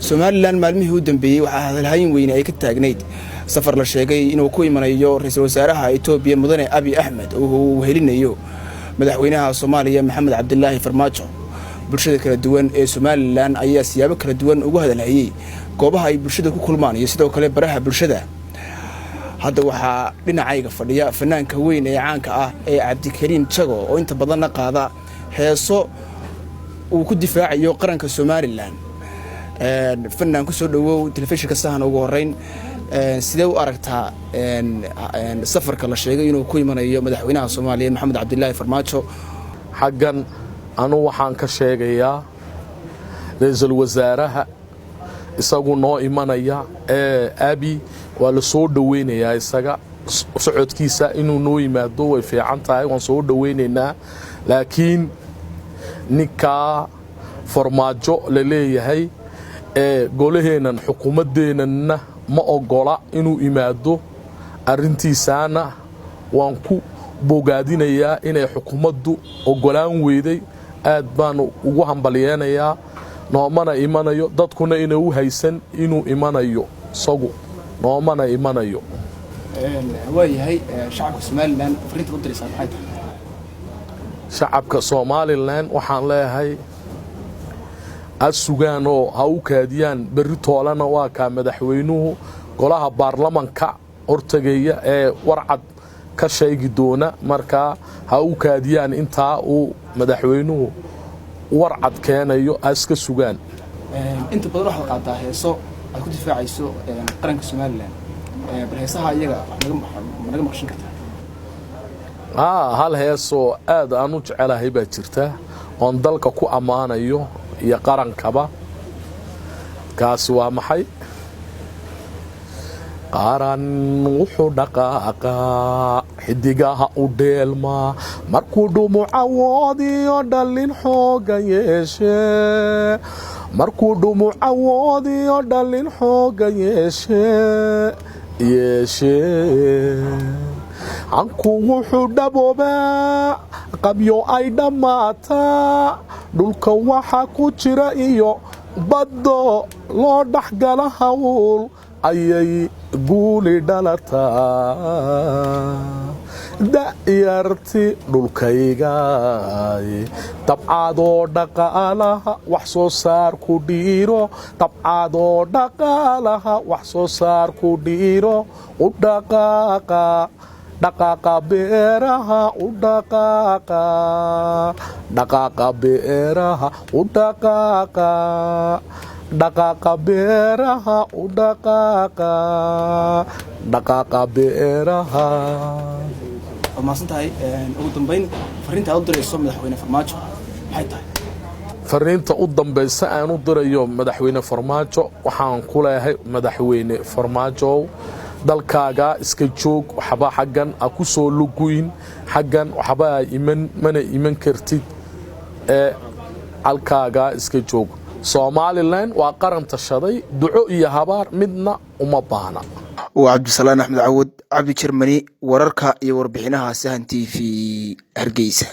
Somaliland maalmihii u dambeeyay waxa hadalhayn weyn ay ka taagnayd safar la sheegay inuu ku imanayo ra'iisul wasaaraha Itoobiya Mudane Abiy Ahmed oo uu helinayo madaxweynaha Soomaaliya Maxamed Cabdullaahi Farmaajo. bulshada kala duwan ee Somaliland ayaa siyaabo kala duwan ugu hadalhayay goobaha ay bulshada ku kulmaan iyo sidoo kale baraha bulshada. hadda waxa dhinacayga fadhiya fanaanka weyn ee caanka ah ee Cabdikariim Jago oo inta badan qaada heeso uu ku difaacayo qaranka Somaliland. فنان كسر دو تلفزيون كسهان وجورين سيدو أركتها سفر كلا شيء إنه كوي من يوم مدحونا الصومالي محمد عبد الله فرماجو حقا أنا وحان كشيء يا رئيس الوزراء يسقون نوع إيمانية أبي والصور دوين يا يسقى سعود كيسا إنه نوع ما دو في عنتها وصور دويننا لكن نكا فرماجو للي هي golaheena xukuumadeena ma ogola inuu imaado arintiisana waan ku bogaadinayaa inay xukuumaddu ogolaan weeday aad baan ugu hambalyeeynaya noomana imanayo dadkuna inay u haysan inuu imanayo sagu noomana imanayo waayahay shacabka Somaliland fariinta u diraysan maxay tahay shacabka Somaliland waxaan leeyahay السجان أو هاو كاديان بريطولنا واقع مدحوينه قلها برلمانكا أرتجية ورعد كشيء جدونا مركا هاو كاديان انتا أو مدحوينه ورعد كان يو أسك السجان. أنت بتروح القطاع هيسو أكيد في عيسو قرن كسمالنا بالهيسها يجا نجم خشين كتير. هل هيسو أنا نوج على هيبة ترته عندك كو أمانة يو يا قرن كبا كاسوا محي قرن وحو دقاقا حدقاها وديلما مركودو معوضي ودلين حوغا يشي مركودو معوضي ودلين حوغا يشي عنكو وحو دبوبا qabyo ay dhamaata dhulka waxa ku jira iyo baddo loo dhaxgala hawl ayay guuli dhalataa da'yarti dhulkayga tabcaadoo dhaqaalaha wax soo saar ku dhiiro tabcaadoo dhaqaalaha wax soo saar ku dhiiro u dhaqaaqa دقاقا بيرها ودقاقا دقاقا بيرها ودقاقا دقاقا بيرها ودقاقا دقاقا بيرها ما سنتهي ugu dambeyn fariinta aad u dirayso madaxweyne Farmaajo maxay tahay fariinta u dambaysa aan u dirayo madaxweyne Farmaajo waxaan ku leeyahay madaxweyne Farmaajo dalkaaga iska joog waxba xagan ku soo luguyn xagan waxba mana iman kartid halkaaga iska joog Somaliland waa qaran tashaday duco iyo habaar midna uma baahna Cabdisalaan Axmed Cawad Cabdi Jermani wararka iyo warbixinaha Sahan TV Hargeysa.